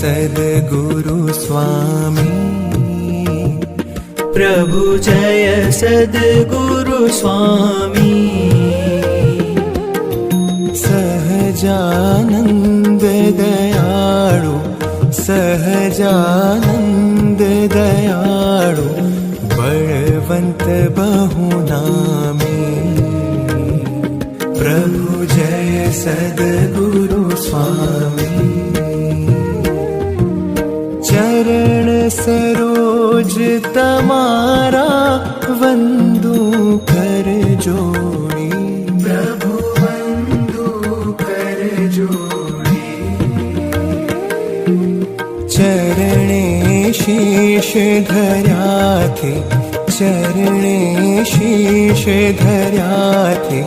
सद्गुरु स्वामी प्रभु जय सद्गुरु स्वामी सहजानंद दयाळु सहजानंद दयाळु बलवंत बहुनामी प्रभु जय सद्गुरु स्वामी चरण सरोज तमारा वंदू कर जोड़ी प्रभु वंदू कर जोड़ी चरणे शीश धर्या थे चरणे शीश धर्या थे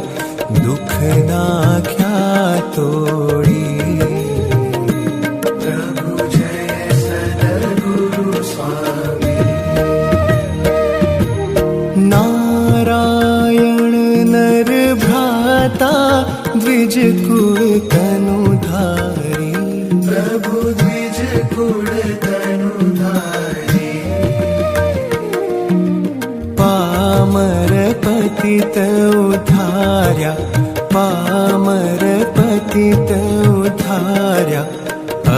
दुख नाख्या तोड़ी द्विज कुल तनुधारी प्रभु द्विज कुल तनुधारी पामर पतित उद्धार्या पामर पतित उद्धार्या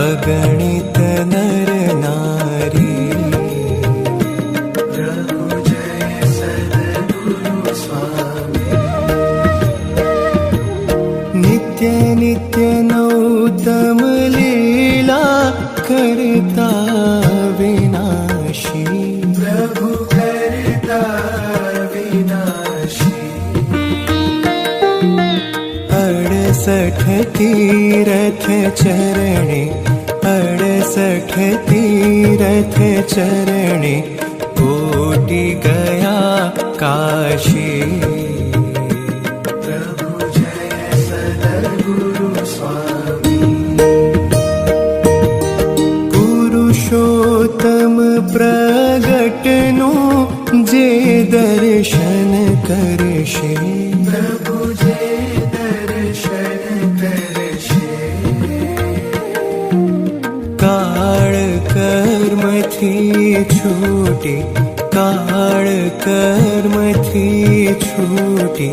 अगणित नर नारी प्रभु जय सद्गुरु स्वामी नित्य नित्य नौतम लीला करता विनाशी प्रभु करता विनाशी 68 तीरथ चरणे 68 तीरथ चरणे कोटि गया काशी पुरुषोत्तम प्रगटनु जे दर्शन करशे प्रभु जे दर्शन करशे काळ कर्म थी छूटी काळ कर्म थी छूटी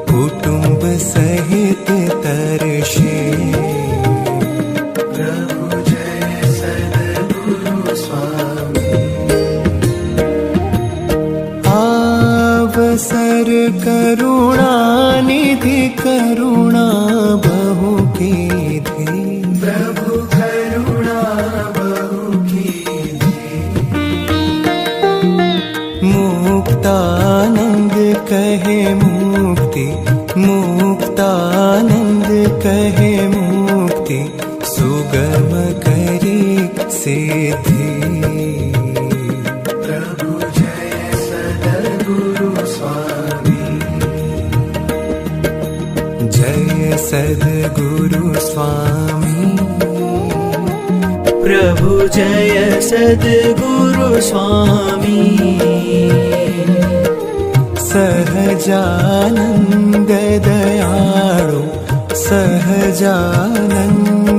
कुटुंब सहित तरशे अवसर करुणा निधि करुणा बहु कीधी प्रभु करुणा बहु कीधी मुक्तानंद कहे मुक्ति मुक्तानंद कहे मुक्ति सुगम करी सिद्धि सद्गुरु स्वामी प्रभु जय सद्गुरु स्वामी सहजानंद दयाळु सहजानंद